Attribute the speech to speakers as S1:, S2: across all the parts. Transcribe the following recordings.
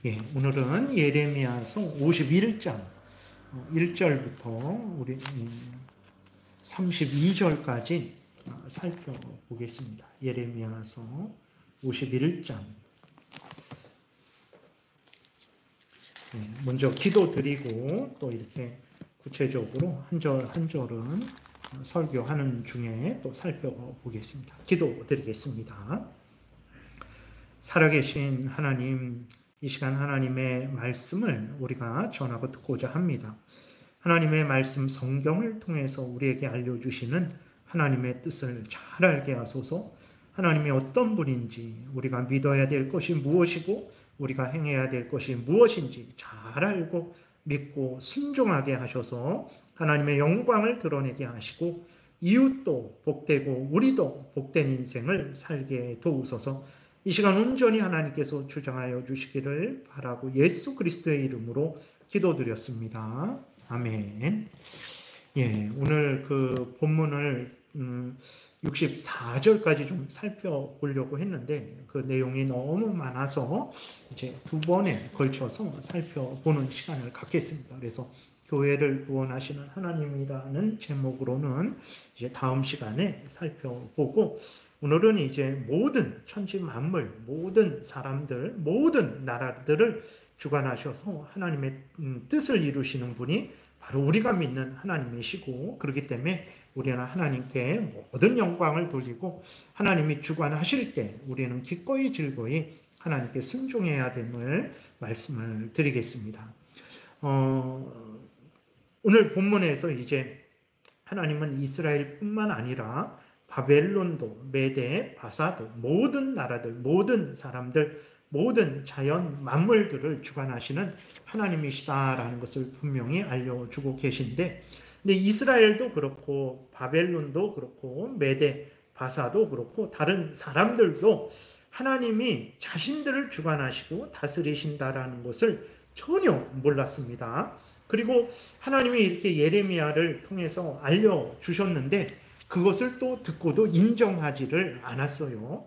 S1: 오늘은 예레미야서 51장 1절부터 우리 32절까지 살펴보겠습니다. 예레미야서 51장. 먼저 기도드리고 또 이렇게 구체적으로 한 절 한 절은 설교하는 중에 또 살펴보겠습니다. 기도드리겠습니다. 살아계신 하나님, 이 시간 하나님의 말씀을 우리가 전하고 듣고자 합니다. 하나님의 말씀 성경을 통해서 우리에게 알려주시는 하나님의 뜻을 잘 알게 하소서. 하나님이 어떤 분인지, 우리가 믿어야 될 것이 무엇이고 우리가 행해야 될 것이 무엇인지 잘 알고 믿고 순종하게 하셔서 하나님의 영광을 드러내게 하시고 이웃도 복되고 우리도 복된 인생을 살게 도우소서. 이 시간 온전히 하나님께서 주장하여 주시기를 바라고 예수 그리스도의 이름으로 기도드렸습니다. 아멘. 오늘 그 본문을 64절까지 좀 살펴보려고 했는데 그 내용이 너무 많아서 이제 두 번에 걸쳐서 살펴보는 시간을 갖겠습니다. 그래서 교회를 구원하시는 하나님이라는 제목으로는 이제 다음 시간에 살펴보고, 오늘은 이제 모든 천지 만물, 모든 사람들, 모든 나라들을 주관하셔서 하나님의 뜻을 이루시는 분이 바로 우리가 믿는 하나님이시고, 그렇기 때문에 우리는 하나님께 모든 영광을 돌리고 하나님이 주관하실 때 우리는 기꺼이 즐거이 하나님께 순종해야 됨을 말씀을 드리겠습니다. 오늘 본문에서 이제 하나님은 이스라엘뿐만 아니라 바벨론도, 메대, 바사도, 모든 나라들, 모든 사람들, 모든 자연 만물들을 주관하시는 하나님이시다라는 것을 분명히 알려주고 계신데, 근데 이스라엘도 그렇고 바벨론도 그렇고 메대, 바사도 그렇고 다른 사람들도 하나님이 자신들을 주관하시고 다스리신다라는 것을 전혀 몰랐습니다. 그리고 하나님이 이렇게 예레미야를 통해서 알려주셨는데 그것을 또 듣고도 인정하지를 않았어요.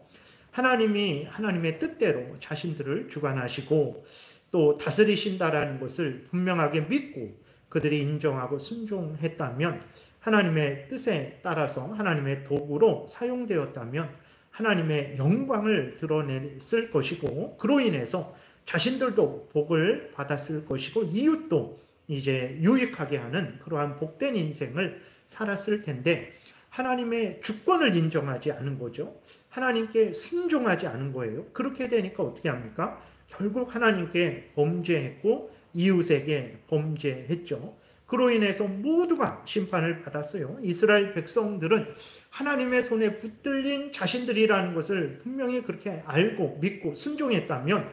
S1: 하나님이 하나님의 뜻대로 자신들을 주관하시고 또 다스리신다라는 것을 분명하게 믿고 그들이 인정하고 순종했다면, 하나님의 뜻에 따라서 하나님의 도구로 사용되었다면 하나님의 영광을 드러냈을 것이고, 그로 인해서 자신들도 복을 받았을 것이고 이웃도 이제 유익하게 하는 그러한 복된 인생을 살았을 텐데, 하나님의 주권을 인정하지 않은 거죠. 하나님께 순종하지 않은 거예요. 그렇게 되니까 어떻게 합니까? 결국 하나님께 범죄했고 이웃에게 범죄했죠. 그로 인해서 모두가 심판을 받았어요. 이스라엘 백성들은 하나님의 손에 붙들린 자신들이라는 것을 분명히 그렇게 알고 믿고 순종했다면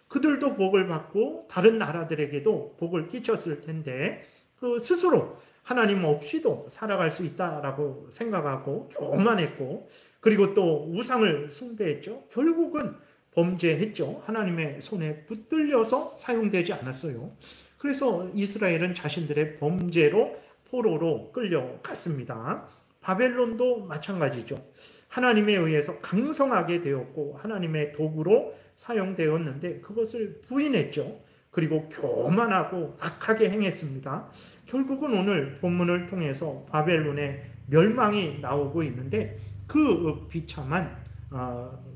S1: 그들도 복을 받고 다른 나라들에게도 복을 끼쳤을 텐데, 그 스스로 하나님 없이도 살아갈 수 있다라고 생각하고 교만했고, 그리고 또 우상을 숭배했죠. 결국은 범죄했죠. 하나님의 손에 붙들려서 사용되지 않았어요. 그래서 이스라엘은 자신들의 범죄로 포로로 끌려갔습니다. 바벨론도 마찬가지죠. 하나님에 의해서 강성하게 되었고 하나님의 도구로 사용되었는데 그것을 부인했죠. 그리고 교만하고 악하게 행했습니다. 결국은 오늘 본문을 통해서 바벨론의 멸망이 나오고 있는데 그 비참한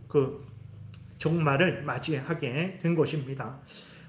S1: 그 종말을 맞이하게 된 것입니다.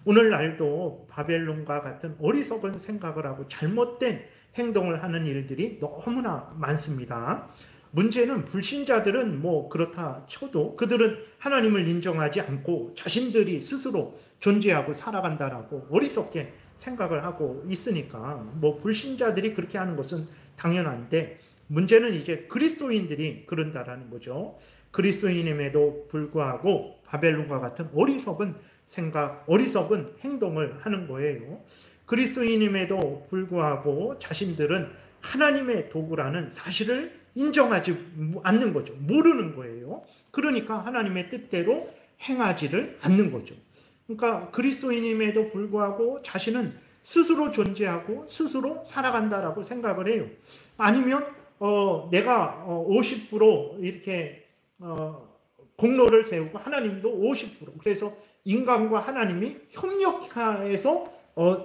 S1: 오늘날도 바벨론과 같은 어리석은 생각을 하고 잘못된 행동을 하는 일들이 너무나 많습니다. 문제는 불신자들은 뭐 그렇다 쳐도 그들은 하나님을 인정하지 않고 자신들이 스스로 존재하고 살아간다라고 어리석게 생각을 하고 있으니까 뭐 불신자들이 그렇게 하는 것은 당연한데, 문제는 이제 그리스도인들이 그런다라는 거죠. 그리스도인임에도 불구하고 바벨론과 같은 어리석은 생각, 어리석은 행동을 하는 거예요. 그리스도인임에도 불구하고 자신들은 하나님의 도구라는 사실을 인정하지 않는 거죠. 모르는 거예요. 그러니까 하나님의 뜻대로 행하지를 않는 거죠. 그러니까 그리스도인임에도 불구하고 자신은 스스로 존재하고 스스로 살아간다라고 생각을 해요. 아니면 내가 50% 이렇게 공로를 세우고 하나님도 50%, 그래서 인간과 하나님이 협력해서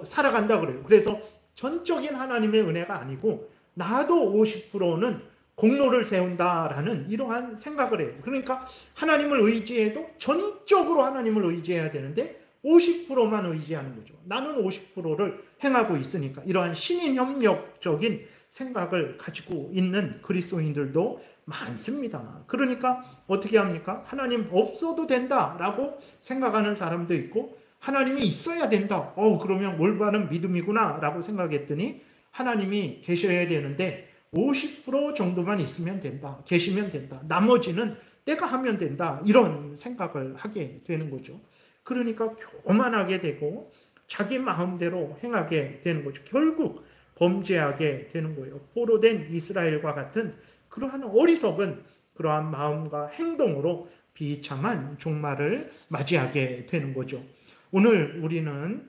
S1: 살아간다 그래요. 그래서 전적인 하나님의 은혜가 아니고 나도 50%는 공로를 세운다라는 이러한 생각을 해요. 그러니까 하나님을 의지해도 전적으로 하나님을 의지해야 되는데 50%만 의지하는 거죠. 나는 50%를 행하고 있으니까. 이러한 신인 협력적인 생각을 가지고 있는 그리스도인들도 많습니다. 그러니까 어떻게 합니까? 하나님 없어도 된다라고 생각하는 사람도 있고, 하나님이 있어야 된다. 그러면 올바른 믿음이구나 라고 생각했더니 하나님이 계셔야 되는데 50% 정도만 있으면 된다. 계시면 된다. 나머지는 내가 하면 된다. 이런 생각을 하게 되는 거죠. 그러니까 교만하게 되고 자기 마음대로 행하게 되는 거죠. 결국 범죄하게 되는 거예요. 포로된 이스라엘과 같은 그러한 어리석은 그러한 마음과 행동으로 비참한 종말을 맞이하게 되는 거죠. 오늘 우리는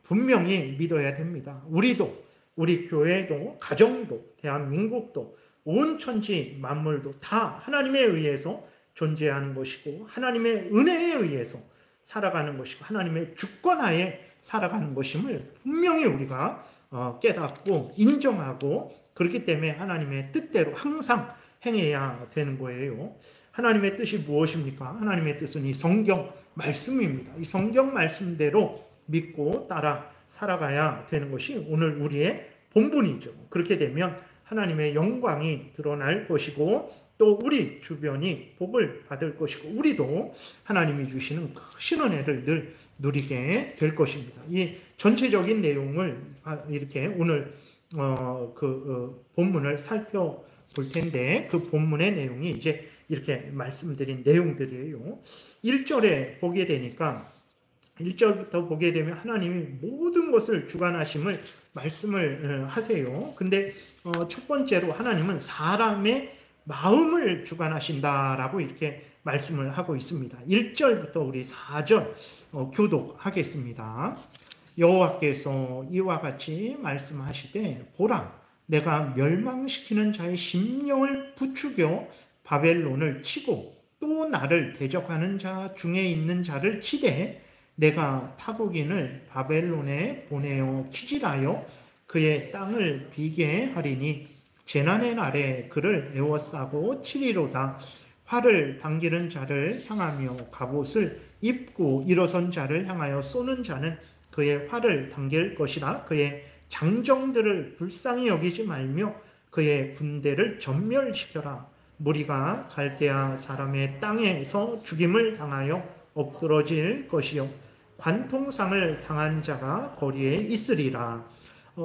S1: 분명히 믿어야 됩니다. 우리도, 우리 교회도, 가정도, 대한민국도, 온 천지 만물도 다 하나님에 의해서 존재하는 것이고 하나님의 은혜에 의해서 살아가는 것이고 하나님의 주권하에 살아가는 것임을 분명히 우리가 깨닫고 인정하고, 그렇기 때문에 하나님의 뜻대로 항상 행해야 되는 거예요. 하나님의 뜻이 무엇입니까? 하나님의 뜻은 이 성경 말씀입니다. 이 성경 말씀대로 믿고 따라 살아가야 되는 것이 오늘 우리의 본분이죠. 그렇게 되면 하나님의 영광이 드러날 것이고 또 우리 주변이 복을 받을 것이고 우리도 하나님이 주시는 크신 은혜를 늘 누리게 될 것입니다. 이 전체적인 내용을 이렇게 오늘 본문을 살펴볼 텐데, 그 본문의 내용이 이제 이렇게 말씀드린 내용들이에요. 1절에 보게 되니까 1절부터 보게 되면 하나님이 모든 것을 주관하심을 말씀을 하세요. 근데 첫 번째로 하나님은 사람의 마음을 주관하신다라고 이렇게 말씀을 하고 있습니다. 1절부터 우리 4절 교독하겠습니다. 여호와께서 이와 같이 말씀하시되 보라, 내가 멸망시키는 자의 심령을 부추겨 바벨론을 치고 또 나를 대적하는 자 중에 있는 자를 치되 내가 타국인을 바벨론에 보내어 키질하여 그의 땅을 비게 하리니 재난의 날에 그를 애워싸고 치리로다. 활을 당기는 자를 향하며 갑옷을 입고 일어선 자를 향하여 쏘는 자는 그의 활을 당길 것이라. 그의 장정들을 불쌍히 여기지 말며 그의 군대를 전멸시켜라. 무리가 갈대아 사람의 땅에서 죽임을 당하여 엎드러질 것이요 관통상을 당한 자가 거리에 있으리라.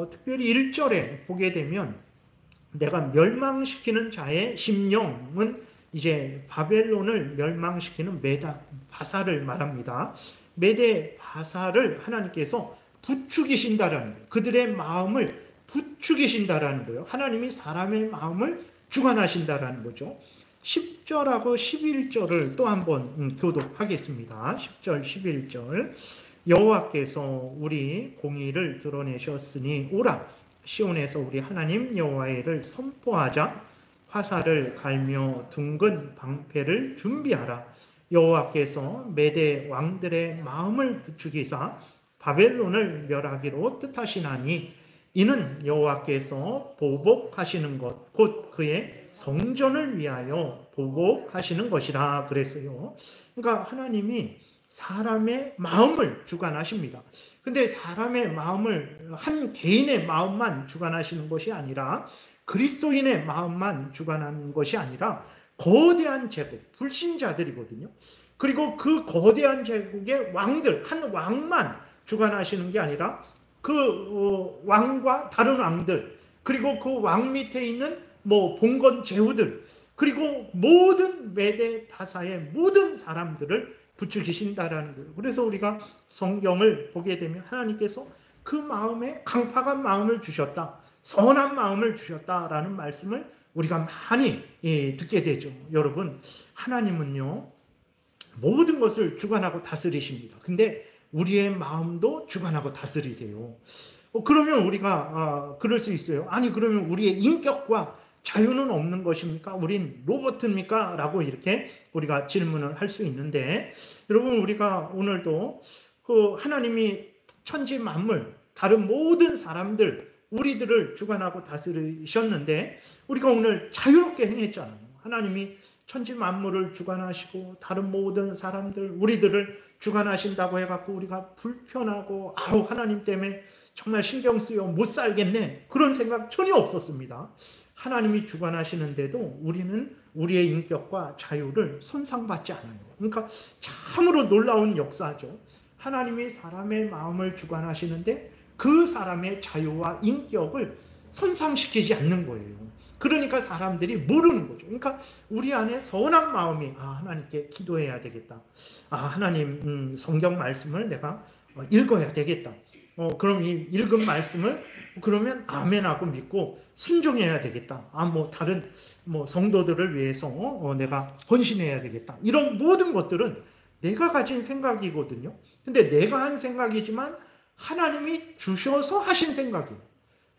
S1: 특별히 1절에 보게 되면 내가 멸망시키는 자의 심령은 이제 바벨론을 멸망시키는 메다 바사를 말합니다. 메대 바사를 하나님께서 부추기신다라는 거예요. 그들의 마음을 부추기신다라는 거예요. 하나님이 사람의 마음을 주관하신다라는 거죠. 10절하고 11절을 또 한번 교독하겠습니다. 10절, 11절. 여호와께서 우리 공의를 드러내셨으니 오라, 시온에서 우리 하나님 여호와의 일을 선포하자. 화살을 갈며 둥근 방패를 준비하라. 여호와께서 메대 왕들의 마음을 부추기사 바벨론을 멸하기로 뜻하시나니 이는 여호와께서 보복하시는 것 곧 그의 성전을 위하여 보복하시는 것이라 그랬어요. 그러니까 하나님이 사람의 마음을 주관하십니다. 근데 사람의 마음을, 한 개인의 마음만 주관하시는 것이 아니라 그리스도인의 마음만 주관하는 것이 아니라 거대한 제국, 불신자들이거든요. 그리고 그 거대한 제국의 왕들, 한 왕만 주관하시는 게 아니라 그 왕과 다른 왕들, 그리고 그 왕 밑에 있는 봉건 제후들, 그리고 모든 메대 바사의 모든 사람들을 부추기신다라는 거예요. 그래서 우리가 성경을 보게 되면 하나님께서 그 마음에 강팍한 마음을 주셨다, 선한 마음을 주셨다라는 말씀을 우리가 많이 듣게 되죠. 여러분, 하나님은요 모든 것을 주관하고 다스리십니다. 근데 우리의 마음도 주관하고 다스리세요. 그러면 우리가 그럴 수 있어요. 아니 그러면 우리의 인격과 자유는 없는 것입니까? 우린 로봇입니까? 라고 이렇게 우리가 질문을 할 수 있는데, 여러분, 우리가 오늘도 그 하나님이 천지 만물, 다른 모든 사람들, 우리들을 주관하고 다스리셨는데, 우리가 오늘 자유롭게 행했잖아요. 하나님이 천지 만물을 주관하시고 다른 모든 사람들, 우리들을 주관하신다고 해갖고 우리가 불편하고 아우 하나님 때문에 정말 신경 쓰여 못 살겠네, 그런 생각 전혀 없었습니다. 하나님이 주관하시는데도 우리는 우리의 인격과 자유를 손상받지 않아요. 그러니까 참으로 놀라운 역사죠. 하나님이 사람의 마음을 주관하시는데 그 사람의 자유와 인격을 손상시키지 않는 거예요. 그러니까 사람들이 모르는 거죠. 그러니까 우리 안에 선한 마음이 하나님께 기도해야 되겠다. 하나님 성경 말씀을 내가 읽어야 되겠다. 그럼 이 읽은 말씀을 그러면 아멘하고 믿고 순종해야 되겠다. 다른 성도들을 위해서 내가 헌신해야 되겠다. 이런 모든 것들은 내가 가진 생각이거든요. 근데 내가 한 생각이지만 하나님이 주셔서 하신 생각이에요.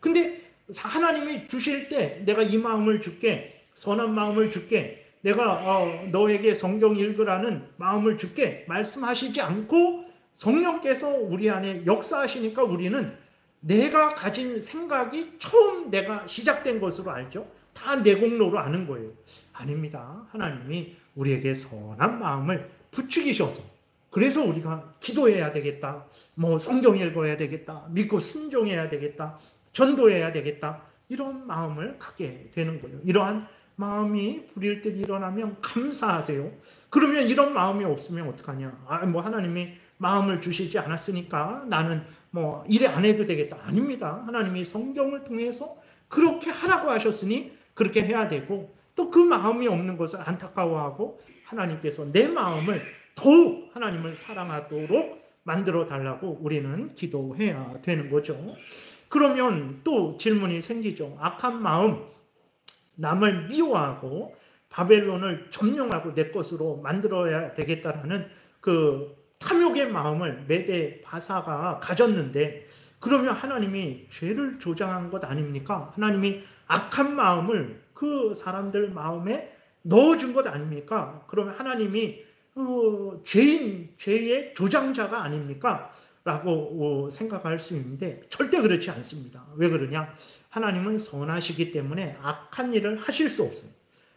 S1: 근데 하나님이 주실 때 내가 이 마음을 줄게, 선한 마음을 줄게, 내가 너에게 성경 읽으라는 마음을 줄게 말씀하시지 않고 성령께서 우리 안에 역사하시니까 우리는 내가 가진 생각이 처음 내가 시작된 것으로 알죠. 다 내 공로로 아는 거예요. 아닙니다. 하나님이 우리에게 선한 마음을 부추기셔서, 그래서 우리가 기도해야 되겠다, 성경 읽어야 되겠다, 믿고 순종해야 되겠다, 전도해야 되겠다, 이런 마음을 갖게 되는 거예요. 이러한 마음이 불일 듯 일어나면 감사하세요. 그러면 이런 마음이 없으면 어떡하냐? 하나님이 마음을 주시지 않았으니까 나는 일에 안 해도 되겠다. 아닙니다. 하나님이 성경을 통해서 그렇게 하라고 하셨으니 그렇게 해야 되고, 또 그 마음이 없는 것을 안타까워하고 하나님께서 내 마음을 더욱 하나님을 사랑하도록 만들어 달라고 우리는 기도해야 되는 거죠. 그러면 또 질문이 생기죠. 악한 마음, 남을 미워하고 바벨론을 점령하고 내 것으로 만들어야 되겠다라는 그 탐욕의 마음을 메대 바사가 가졌는데, 그러면 하나님이 죄를 조장한 것 아닙니까? 하나님이 악한 마음을 그 사람들 마음에 넣어준 것 아닙니까? 그러면 하나님이 죄의 조장자가 아닙니까? 라고 생각할 수 있는데 절대 그렇지 않습니다. 왜 그러냐? 하나님은 선하시기 때문에 악한 일을 하실 수 없어요.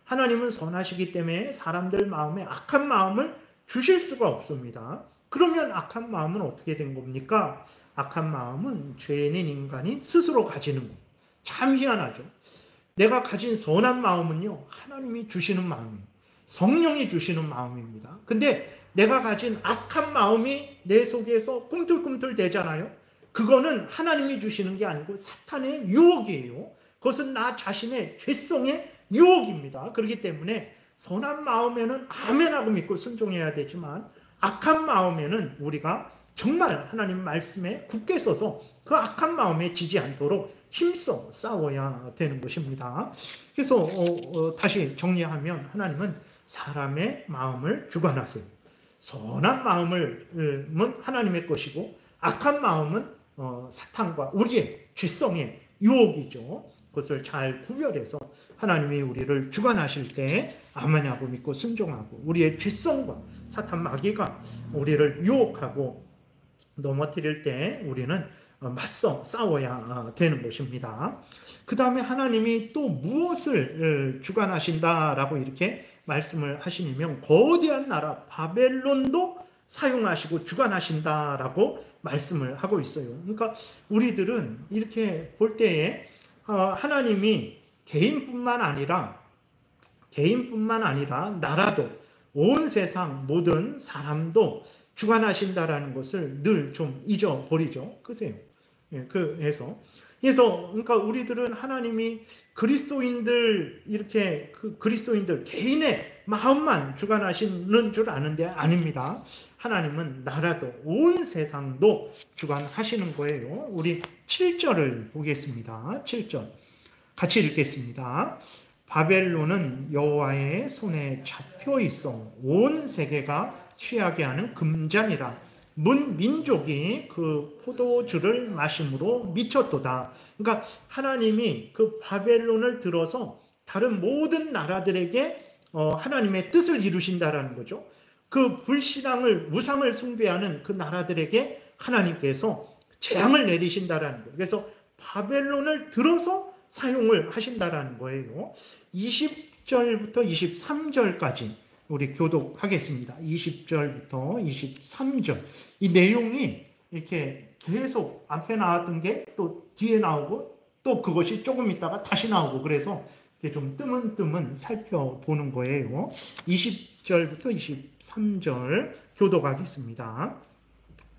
S1: 하나님은 선하시기 때문에 사람들 마음에 악한 마음을 주실 수가 없습니다. 그러면 악한 마음은 어떻게 된 겁니까? 악한 마음은 죄인인 인간이 스스로 가지는 거예요. 참 희한하죠. 내가 가진 선한 마음은요, 하나님이 주시는 마음이에요. 성령이 주시는 마음입니다. 근데 내가 가진 악한 마음이 내 속에서 꿈틀꿈틀 대잖아요. 그거는 하나님이 주시는 게 아니고 사탄의 유혹이에요. 그것은 나 자신의 죄성의 유혹입니다. 그렇기 때문에 선한 마음에는 아멘하고 믿고 순종해야 되지만, 악한 마음에는 우리가 정말 하나님 말씀에 굳게 서서 그 악한 마음에 지지 않도록 힘써 싸워야 되는 것입니다. 그래서 다시 정리하면 하나님은 사람의 마음을 주관하세요. 선한 마음은 하나님의 것이고 악한 마음은 사탄과 우리의 죄성의 유혹이죠. 그것을 잘 구별해서 하나님이 우리를 주관하실 때 아멘하고 믿고 순종하고, 우리의 죄성과 사탄 마귀가 우리를 유혹하고 넘어뜨릴 때 우리는 맞서 싸워야 되는 것입니다. 그 다음에 하나님이 또 무엇을 주관하신다라고 이렇게 말씀을 하시냐면, 거대한 나라 바벨론도 사용하시고 주관하신다라고 말씀을 하고 있어요. 그러니까 우리들은 이렇게 볼 때에 하나님이 개인뿐만 아니라 나라도, 온 세상 모든 사람도 주관하신다라는 것을 늘 좀 잊어버리죠. 그세요. 그래서 그러니까 우리들은 하나님이 그리스도인들 개인의 마음만 주관하시는 줄 아는데 아닙니다. 하나님은 나라도, 온 세상도 주관하시는 거예요. 우리 7절을 보겠습니다. 7절 같이 읽겠습니다. 바벨론은 여호와의 손에 잡혀 있어 온 세계가 취하게 하는 금잔이라. 문 민족이 그 포도주를 마심으로 미쳤도다. 그러니까 하나님이 그 바벨론을 들어서 다른 모든 나라들에게 하나님의 뜻을 이루신다라는 거죠. 그 불신앙을, 우상을 숭배하는 그 나라들에게 하나님께서 재앙을 내리신다라는 거예요. 그래서 바벨론을 들어서 사용을 하신다라는 거예요. 20절부터 23절까지 우리 교독하겠습니다. 20절부터 23절. 이 내용이 이렇게 계속 앞에 나왔던 게 또 뒤에 나오고 또 그것이 조금 있다가 다시 나오고, 그래서 좀 뜨문뜨문 살펴보는 거예요. 20절부터 23절 교독하겠습니다.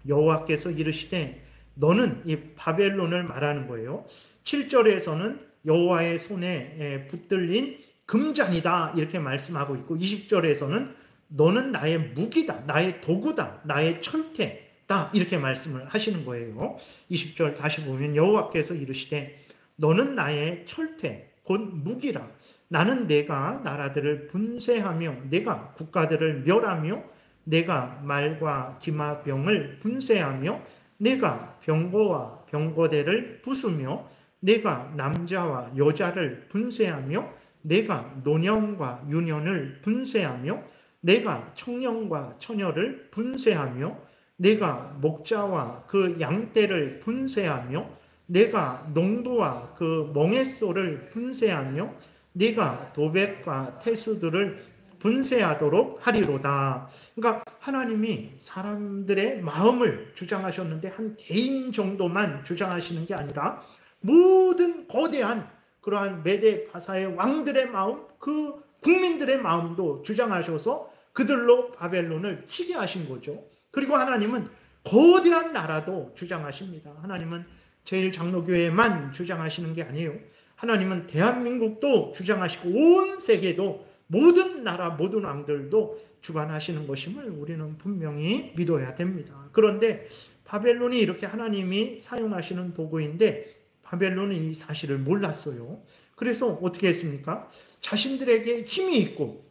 S1: 여호와께서 이르시되 너는 이 바벨론을 말하는 거예요. 7절에서는 여호와의 손에 붙들린 금잔이다 이렇게 말씀하고 있고, 20절에서는 너는 나의 무기다, 나의 도구다, 나의 철퇴다 이렇게 말씀을 하시는 거예요. 20절 다시 보면 여호와께서 이르시되 너는 나의 철퇴 곧 무기라. 나는 내가 나라들을 분쇄하며 내가 국가들을 멸하며 내가 말과 기마병을 분쇄하며 내가 병거와 병거대를 부수며 내가 남자와 여자를 분쇄하며 내가 노년과 유년을 분쇄하며 내가 청년과 처녀를 분쇄하며 내가 목자와 그 양떼를 분쇄하며 내가 농부와 그 멍에소를 분쇄하며 네가 도백과 태수들을 분쇄하도록 하리로다. 그러니까 하나님이 사람들의 마음을 주장하셨는데 한 개인 정도만 주장하시는 게 아니라 모든 거대한 그러한 메대 바사의 왕들의 마음, 그 국민들의 마음도 주장하셔서 그들로 바벨론을 치게 하신 거죠. 그리고 하나님은 거대한 나라도 주장하십니다. 하나님은 제일장로교회만 주장하시는 게 아니에요. 하나님은 대한민국도 주장하시고 온 세계도 모든 나라 모든 왕들도 주관하시는 것임을 우리는 분명히 믿어야 됩니다. 그런데 바벨론이 이렇게 하나님이 사용하시는 도구인데 바벨론은 이 사실을 몰랐어요. 그래서 어떻게 했습니까? 자신들에게 힘이 있고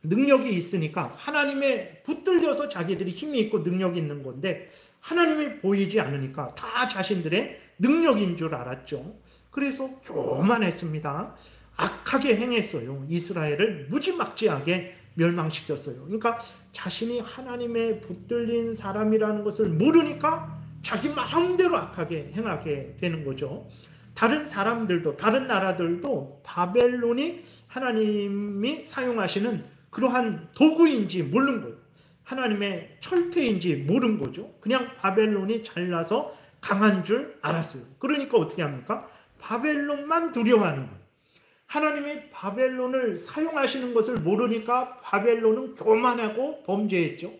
S1: 능력이 있으니까 하나님에 붙들려서 자기들이 힘이 있고 능력이 있는 건데 하나님이 보이지 않으니까 다 자신들의 능력인 줄 알았죠. 그래서 교만했습니다. 악하게 행했어요. 이스라엘을 무지막지하게 멸망시켰어요. 그러니까 자신이 하나님에 붙들린 사람이라는 것을 모르니까 자기 마음대로 악하게 행하게 되는 거죠. 다른 사람들도, 다른 나라들도 바벨론이 하나님이 사용하시는 그러한 도구인지 모르는 거예요. 하나님의 철퇴인지 모르는 거죠. 그냥 바벨론이 잘나서 강한 줄 알았어요. 그러니까 어떻게 합니까? 바벨론만 두려워하는 거예요. 하나님이 바벨론을 사용하시는 것을 모르니까 바벨론은 교만하고 범죄했죠.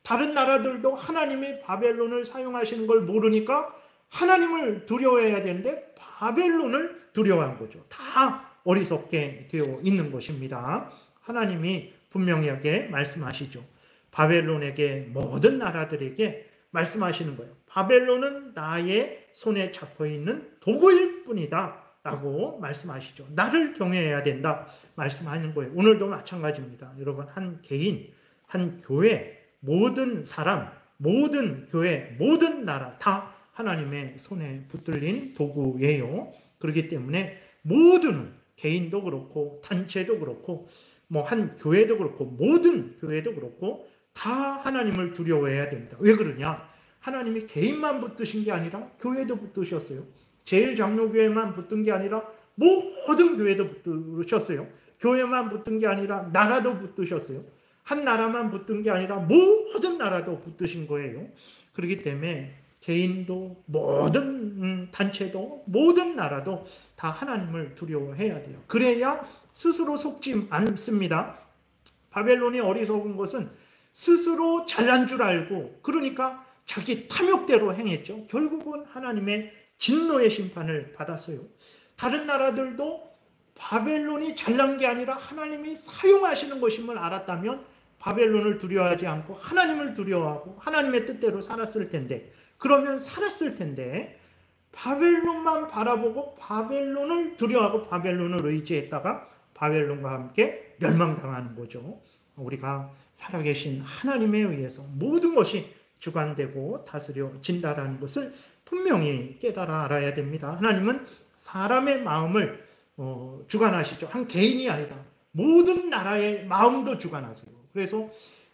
S1: 다른 나라들도 하나님이 바벨론을 사용하시는 걸 모르니까 하나님을 두려워해야 되는데 바벨론을 두려워한 거죠. 다 어리석게 되어 있는 것입니다. 하나님이 분명하게 말씀하시죠. 바벨론에게 모든 나라들에게 말씀하시는 거예요. 바벨론은 나의 손에 잡혀있는 도구일 뿐이다 라고 말씀하시죠. 나를 경외해야 된다 말씀하는 거예요. 오늘도 마찬가지입니다. 여러분, 한 개인, 한 교회, 모든 사람, 모든 교회, 모든 나라 다 하나님의 손에 붙들린 도구예요. 그렇기 때문에 모두는 개인도 그렇고 단체도 그렇고 뭐 한 교회도 그렇고 모든 교회도 그렇고 다 하나님을 두려워해야 됩니다. 왜 그러냐? 하나님이 개인만 붙드신 게 아니라 교회도 붙드셨어요. 제일장로교회만 붙든 게 아니라 모든 교회도 붙드셨어요. 교회만 붙든 게 아니라 나라도 붙드셨어요. 한 나라만 붙든 게 아니라 모든 나라도 붙드신 거예요. 그렇기 때문에 개인도 모든 단체도 모든 나라도 다 하나님을 두려워해야 돼요. 그래야 스스로 속지 않습니다. 바벨론이 어리석은 것은 스스로 잘난 줄 알고 그러니까 자기 탐욕대로 행했죠. 결국은 하나님의 진노의 심판을 받았어요. 다른 나라들도 바벨론이 잘난 게 아니라 하나님이 사용하시는 것임을 알았다면 바벨론을 두려워하지 않고 하나님을 두려워하고 하나님의 뜻대로 살았을 텐데, 그러면 살았을 텐데 바벨론만 바라보고 바벨론을 두려워하고 바벨론을 의지했다가 바벨론과 함께 멸망당하는 거죠. 우리가 살아계신 하나님에 의해서 모든 것이 주관되고 다스려진다라는 것을 분명히 깨달아 알아야 됩니다. 하나님은 사람의 마음을 주관하시죠. 한 개인이 아니라 모든 나라의 마음도 주관하세요. 그래서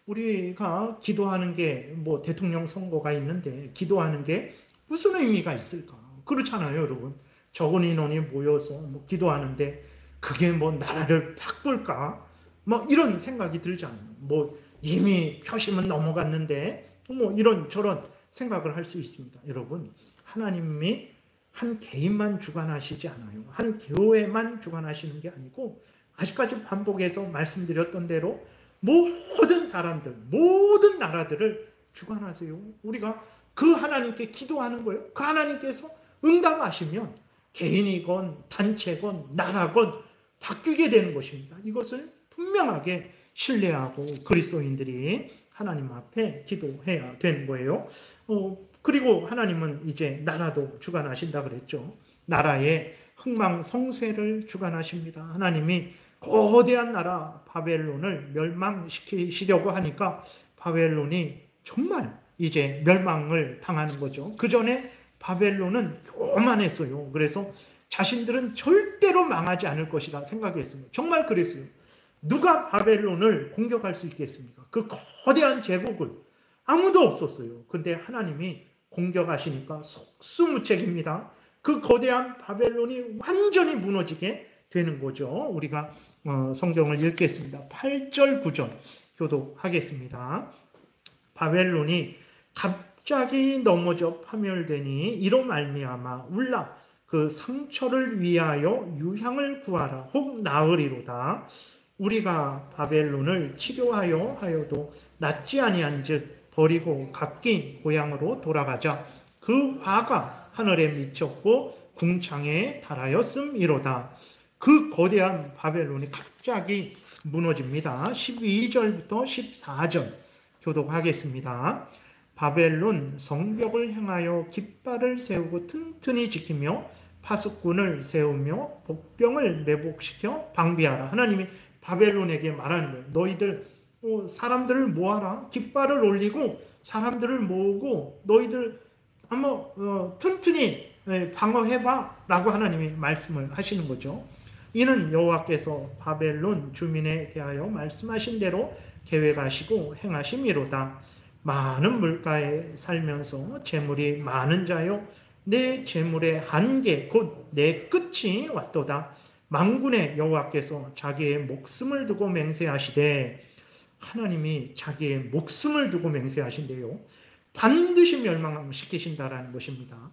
S1: 우리가 기도하는 게 뭐 대통령 선거가 있는데 기도하는 게 무슨 의미가 있을까? 그렇잖아요, 여러분. 적은 인원이 모여서 뭐 기도하는데 그게 뭐 나라를 바꿀까? 뭐 이런 생각이 들잖아요. 뭐 이미 표심은 넘어갔는데 뭐 이런 저런 생각을 할 수 있습니다. 여러분, 하나님이 한 개인만 주관하시지 않아요. 한 교회만 주관하시는 게 아니고 아직까지 반복해서 말씀드렸던 대로 모든 사람들, 모든 나라들을 주관하세요. 우리가 그 하나님께 기도하는 거예요. 그 하나님께서 응답하시면 개인이건 단체건 나라건 바뀌게 되는 것입니다. 이것을 분명하게 신뢰하고 그리스도인들이 하나님 앞에 기도해야 되는 거예요. 그리고 하나님은 이제 나라도 주관하신다 그랬죠. 나라의 흥망성쇠를 주관하십니다. 하나님이 거대한 나라 바벨론을 멸망시키시려고 하니까 바벨론이 정말 이제 멸망을 당하는 거죠. 그 전에 바벨론은 교만했어요. 그래서 자신들은 절대로 망하지 않을 것이라 생각했습니다. 정말 그랬어요. 누가 바벨론을 공격할 수 있겠습니까? 그 거대한 제국을 아무도 없었어요. 근데 하나님이 공격하시니까 속수무책입니다. 그 거대한 바벨론이 완전히 무너지게 되는 거죠. 우리가 성경을 읽겠습니다. 8절 9절 교독하겠습니다. 바벨론이 갑자기 넘어져 파멸되니 이로 말미암아 울라 그 상처를 위하여 유향을 구하라 혹 나으리로다. 우리가 바벨론을 치료하여 하여도 낫지 아니한즉 버리고 각기 고향으로 돌아가자. 그 화가 하늘에 미쳤고 궁창에 달하였음이로다. 그 거대한 바벨론이 갑자기 무너집니다. 12절부터 14절 교독하겠습니다. 바벨론 성벽을 향하여 깃발을 세우고 튼튼히 지키며 파수꾼을 세우며 복병을 매복시켜 방비하라. 하나님이 바벨론에게 말하는 거예요. 너희들 사람들을 모아라. 깃발을 올리고 사람들을 모으고 너희들 한번 튼튼히 방어해봐 라고 하나님이 말씀을 하시는 거죠. 이는 여호와께서 바벨론 주민에 대하여 말씀하신 대로 계획하시고 행하심이로다. 많은 물가에 살면서 재물이 많은 자요 내 재물의 한계 곧 내 끝이 왔도다. 만군의 여호와께서 자기의 목숨을 두고 맹세하시되 하나님이 자기의 목숨을 두고 맹세하신대요. 반드시 멸망시키신다라는 것입니다.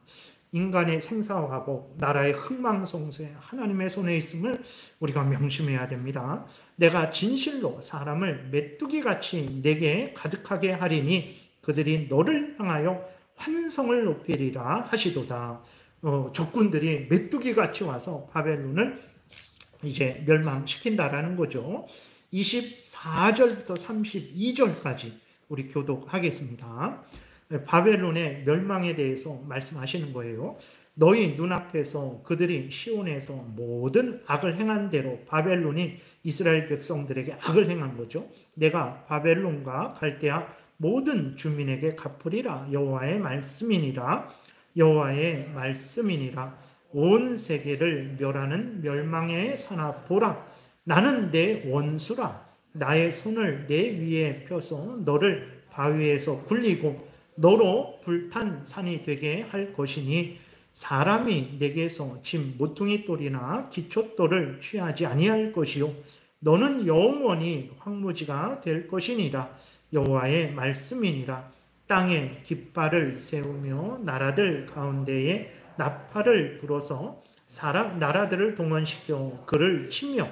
S1: 인간의 생사화복, 나라의 흥망성쇠 하나님의 손에 있음을 우리가 명심해야 됩니다. 내가 진실로 사람을 메뚜기같이 내게 가득하게 하리니 그들이 너를 향하여 환성을 높이리라 하시도다. 적군들이 메뚜기같이 와서 바벨론을 이제 멸망시킨다라는 거죠. 24절부터 32절까지 우리 교독하겠습니다. 바벨론의 멸망에 대해서 말씀하시는 거예요. 너희 눈앞에서 그들이 시온에서 모든 악을 행한 대로 바벨론이 이스라엘 백성들에게 악을 행한 거죠. 내가 바벨론과 갈대아 모든 주민에게 갚으리라. 여호와의 말씀이니라. 여호와의 말씀이니라. 온 세계를 멸하는 멸망의 산하 보라. 나는 내 원수라. 나의 손을 내 위에 펴서 너를 바위에서 굴리고 너로 불탄 산이 되게 할 것이니 사람이 내게서 짐 모퉁이 돌이나 기초돌을 취하지 아니할 것이요 너는 영원히 황무지가 될 것이니라. 여호와의 말씀이니라. 땅에 깃발을 세우며 나라들 가운데에 나팔을 불어서 나라들을 동원시켜 그를 치며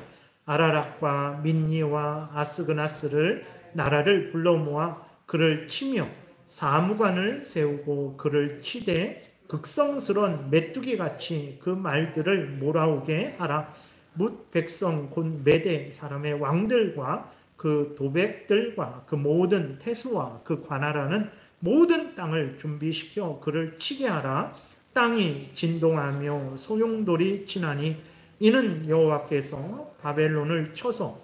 S1: 아라락과 민니와 아스그나스를 나라를 불러 모아 그를 치며 사무관을 세우고 그를 치되 극성스런 메뚜기같이 그 말들을 몰아오게 하라. 뭇 백성 곧 메대 사람의 왕들과 그 도백들과 그 모든 태수와 그 관할하는 모든 땅을 준비시켜 그를 치게 하라. 땅이 진동하며 소용돌이 치나니 이는 여호와께서 바벨론을 쳐서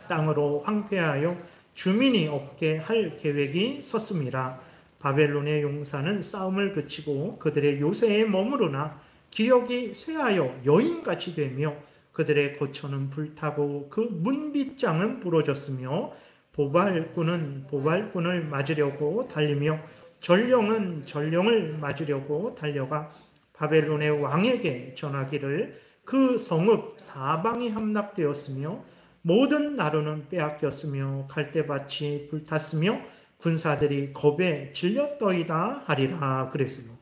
S1: 땅으로 황폐하여 주민이 없게 할 계획이 섰음이라. 바벨론의 용사는 싸움을 그치고 그들의 요새에 머무르나 기억이 쇠하여 여인같이 되며 그들의 거처는 불타고 그 문빗장은 부러졌으며 보발꾼은 보발꾼을 맞으려고 달리며 전령은 전령을 맞으려고 달려가 바벨론의 왕에게 전하기를 그 성읍 사방이 함락되었으며 모든 나루는 빼앗겼으며 갈대밭이 불탔으며 군사들이 겁에 질렸더이다 하리라 그랬어요.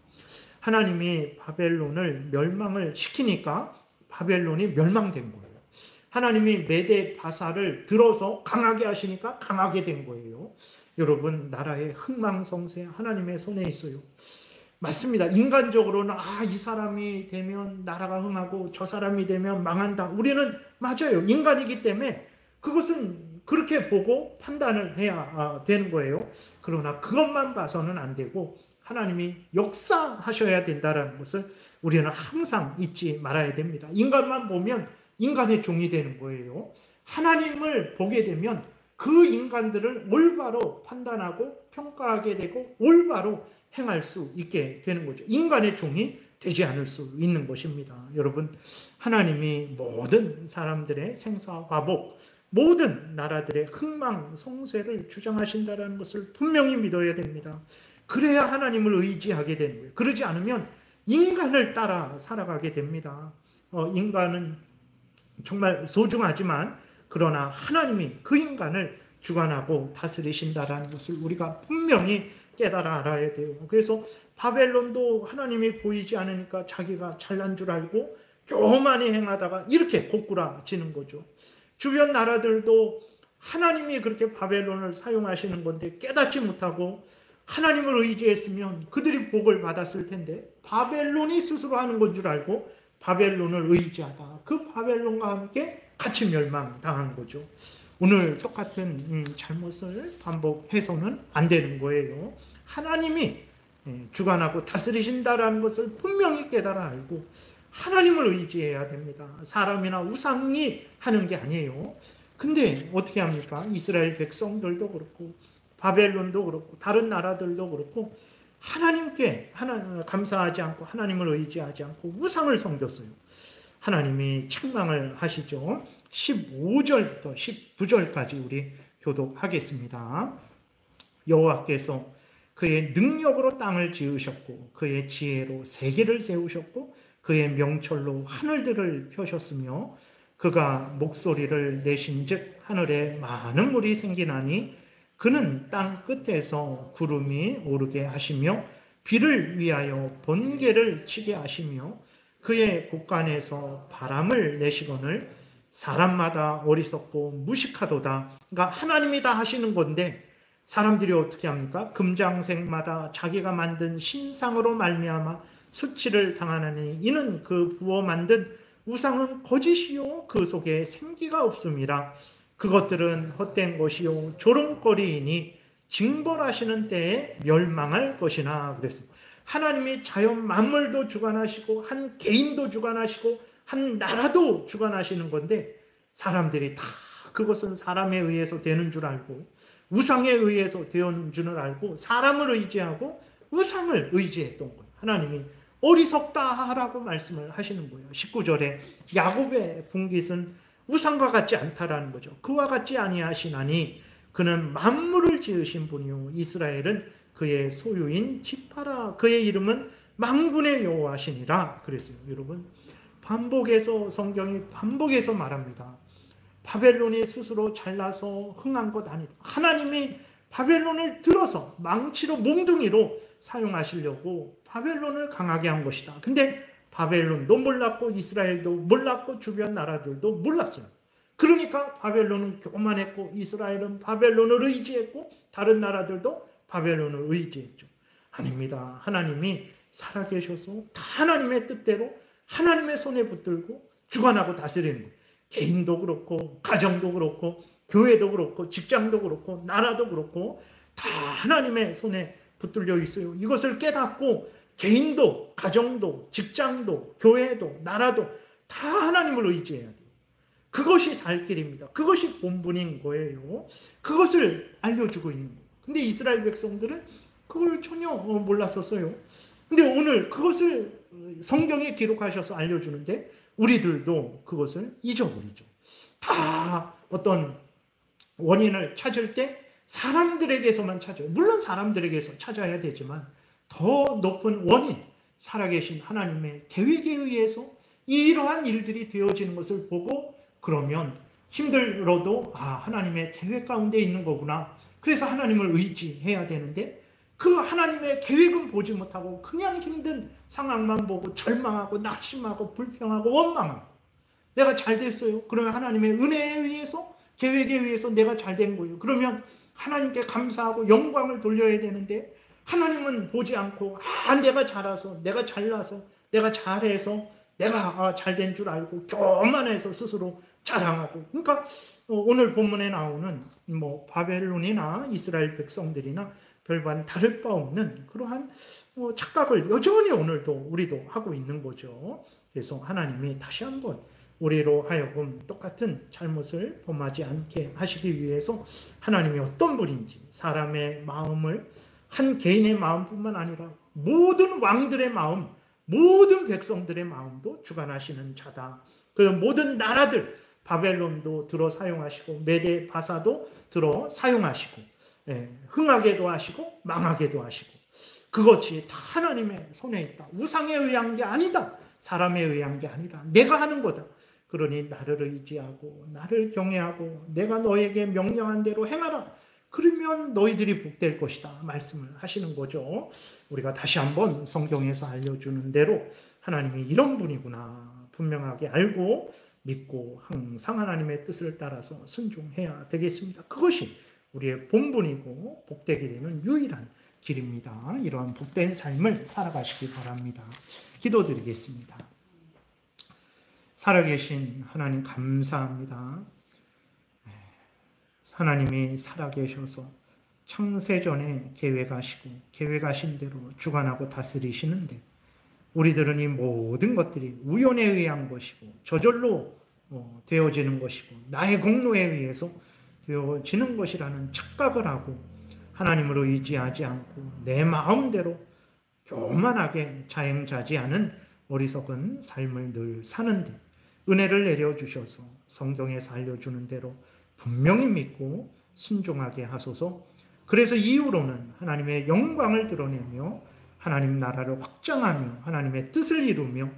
S1: 하나님이 바벨론을 멸망을 시키니까 바벨론이 멸망된 거예요. 하나님이 메대 바사를 들어서 강하게 하시니까 강하게 된 거예요. 여러분, 나라의 흥망성쇠 하나님의 손에 있어요. 맞습니다. 인간적으로는 이 사람이 되면 나라가 흥하고 저 사람이 되면 망한다. 우리는 맞아요. 인간이기 때문에 그것은 그렇게 보고 판단을 해야 되는 거예요. 그러나 그것만 봐서는 안 되고 하나님이 역사하셔야 된다는 것을 우리는 항상 잊지 말아야 됩니다. 인간만 보면 인간의 종이 되는 거예요. 하나님을 보게 되면 그 인간들을 올바로 판단하고 평가하게 되고 올바로 행할 수 있게 되는 거죠. 인간의 종이 되지 않을 수 있는 것입니다. 여러분, 하나님이 모든 사람들의 생사화복, 모든 나라들의 흥망성쇠를 주장하신다는 것을 분명히 믿어야 됩니다. 그래야 하나님을 의지하게 되는 거예요. 그러지 않으면 인간을 따라 살아가게 됩니다. 인간은 정말 소중하지만 그러나 하나님이 그 인간을 주관하고 다스리신다라는 것을 우리가 분명히 깨달아 알아야 돼요. 그래서 바벨론도 하나님이 보이지 않으니까 자기가 잘난 줄 알고 교만히 행하다가 이렇게 고꾸라지는 거죠. 주변 나라들도 하나님이 그렇게 바벨론을 사용하시는 건데 깨닫지 못하고 하나님을 의지했으면 그들이 복을 받았을 텐데 바벨론이 스스로 하는 건 줄 알고 바벨론을 의지하다 그 바벨론과 함께 같이 멸망당한 거죠. 오늘 똑같은 잘못을 반복해서는 안 되는 거예요. 하나님이 주관하고 다스리신다라는 것을 분명히 깨달아 알고 하나님을 의지해야 됩니다. 사람이나 우상이 하는 게 아니에요. 근데 어떻게 합니까? 이스라엘 백성들도 그렇고 바벨론도 그렇고 다른 나라들도 그렇고 하나님께 감사하지 않고 하나님을 의지하지 않고 우상을 섬겼어요. 하나님이 책망을 하시죠. 15절부터 19절까지 우리 교독하겠습니다. 여호와께서 그의 능력으로 땅을 지으셨고 그의 지혜로 세계를 세우셨고 그의 명철로 하늘들을 펴셨으며 그가 목소리를 내신즉 하늘에 많은 물이 생기나니 그는 땅 끝에서 구름이 오르게 하시며 비를 위하여 번개를 치게 하시며 그의 곳간에서 바람을 내시거늘 사람마다 어리석고 무식하도다. 그러니까 하나님이 다 하시는 건데 사람들이 어떻게 합니까? 금장색마다 자기가 만든 신상으로 말미암아 수치를 당하나니 이는 그 부어 만든 우상은 거짓이요 그 속에 생기가 없음이라. 그것들은 헛된 것이요 조롱거리이니 징벌하시는 때에 멸망할 것이나 그랬습니다. 하나님이 자연 만물도 주관하시고 한 개인도 주관하시고 한 나라도 주관하시는 건데 사람들이 다 그것은 사람에 의해서 되는 줄 알고 우상에 의해서 되는 줄 알고 사람을 의지하고 우상을 의지했던 거예요. 하나님이 어리석다라고 말씀을 하시는 거예요. 19절에 야곱의 분깃은 우상과 같지 않다라는 거죠. 그와 같지 아니하시나니 그는 만물을 지으신 분이요 이스라엘은 그의 소유인 지파라. 그의 이름은 만군의 여호와시니라 그랬어요. 여러분, 성경이 반복해서 말합니다. 바벨론이 스스로 잘나서 흥한 것 아니다. 하나님이 바벨론을 들어서 망치로 몽둥이로 사용하시려고 바벨론을 강하게 한 것이다. 근데 바벨론도 몰랐고 이스라엘도 몰랐고 주변 나라들도 몰랐어요. 그러니까 바벨론은 교만했고 이스라엘은 바벨론을 의지했고 다른 나라들도 바벨론을 의지했죠. 아닙니다. 하나님이 살아계셔서 다 하나님의 뜻대로 하나님의 손에 붙들고 주관하고 다스리는 거예요. 개인도 그렇고 가정도 그렇고 교회도 그렇고 직장도 그렇고 나라도 그렇고 다 하나님의 손에 붙들려 있어요. 이것을 깨닫고 개인도 가정도 직장도 교회도 나라도 다 하나님을 의지해야 돼요. 그것이 살 길입니다. 그것이 본분인 거예요. 그것을 알려주고 있는 거예요. 근데 이스라엘 백성들은 그걸 전혀 몰랐었어요. 근데 오늘 그것을 성경에 기록하셔서 알려주는데 우리들도 그것을 잊어버리죠. 다 어떤 원인을 찾을 때 사람들에게서만 찾아요. 물론 사람들에게서 찾아야 되지만 더 높은 원인, 살아계신 하나님의 계획에 의해서 이러한 일들이 되어지는 것을 보고 그러면 힘들어도 하나님의 계획 가운데 있는 거구나. 그래서 하나님을 의지해야 되는데 그 하나님의 계획은 보지 못하고 그냥 힘든 상황만 보고 절망하고 낙심하고 불평하고 원망하고 내가 잘 됐어요. 그러면 하나님의 은혜에 의해서 계획에 의해서 내가 잘 된 거예요. 그러면 하나님께 감사하고 영광을 돌려야 되는데 하나님은 보지 않고 내가 잘해서 내가 잘나서 내가 잘해서 내가 잘된 줄 알고 교만해서 스스로 자랑하고 그러니까 오늘 본문에 나오는 바벨론이나 이스라엘 백성들이나 별반 다를 바 없는 그러한 착각을 여전히 오늘도 우리도 하고 있는 거죠. 그래서 하나님이 다시 한번 우리로 하여금 똑같은 잘못을 범하지 않게 하시기 위해서 하나님이 어떤 분인지 사람의 마음을 한 개인의 마음뿐만 아니라 모든 왕들의 마음, 모든 백성들의 마음도 주관하시는 자다. 그 모든 나라들 바벨론도 들어 사용하시고 메대 바사도 들어 사용하시고 흥하게도 하시고 망하게도 하시고 그것이 다 하나님의 손에 있다. 우상에 의한 게 아니다. 사람에 의한 게 아니다. 내가 하는 거다. 그러니 나를 의지하고 나를 경외하고 내가 너에게 명령한 대로 행하라. 그러면 너희들이 복될 것이다. 말씀을 하시는 거죠. 우리가 다시 한번 성경에서 알려주는 대로 하나님이 이런 분이구나 분명하게 알고 믿고 항상 하나님의 뜻을 따라서 순종해야 되겠습니다. 그것이 우리의 본분이고 복되게 되는 유일한 길입니다. 이러한 복된 삶을 살아가시기 바랍니다. 기도드리겠습니다. 살아계신 하나님 감사합니다. 하나님이 살아계셔서 창세전에 계획하시고 계획하신 대로 주관하고 다스리시는데 우리들은 이 모든 것들이 우연에 의한 것이고 저절로 되어지는 것이고 나의 공로에 의해서 되어지는 것이라는 착각을 하고 하나님을 의지하지 않고 내 마음대로 교만하게 자행자지하는 어리석은 삶을 늘 사는데 은혜를 내려주셔서 성경에서 알려주는 대로 분명히 믿고 순종하게 하소서. 그래서 이후로는 하나님의 영광을 드러내며 하나님 나라를 확장하며 하나님의 뜻을 이루며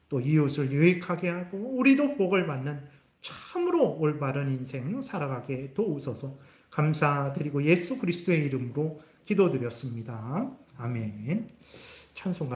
S1: 또 이웃을 유익하게 하고 우리도 복을 받는 참으로 올바른 인생 살아가게 도우소서. 감사드리고 예수 그리스도의 이름으로 기도드렸습니다. 아멘. 찬송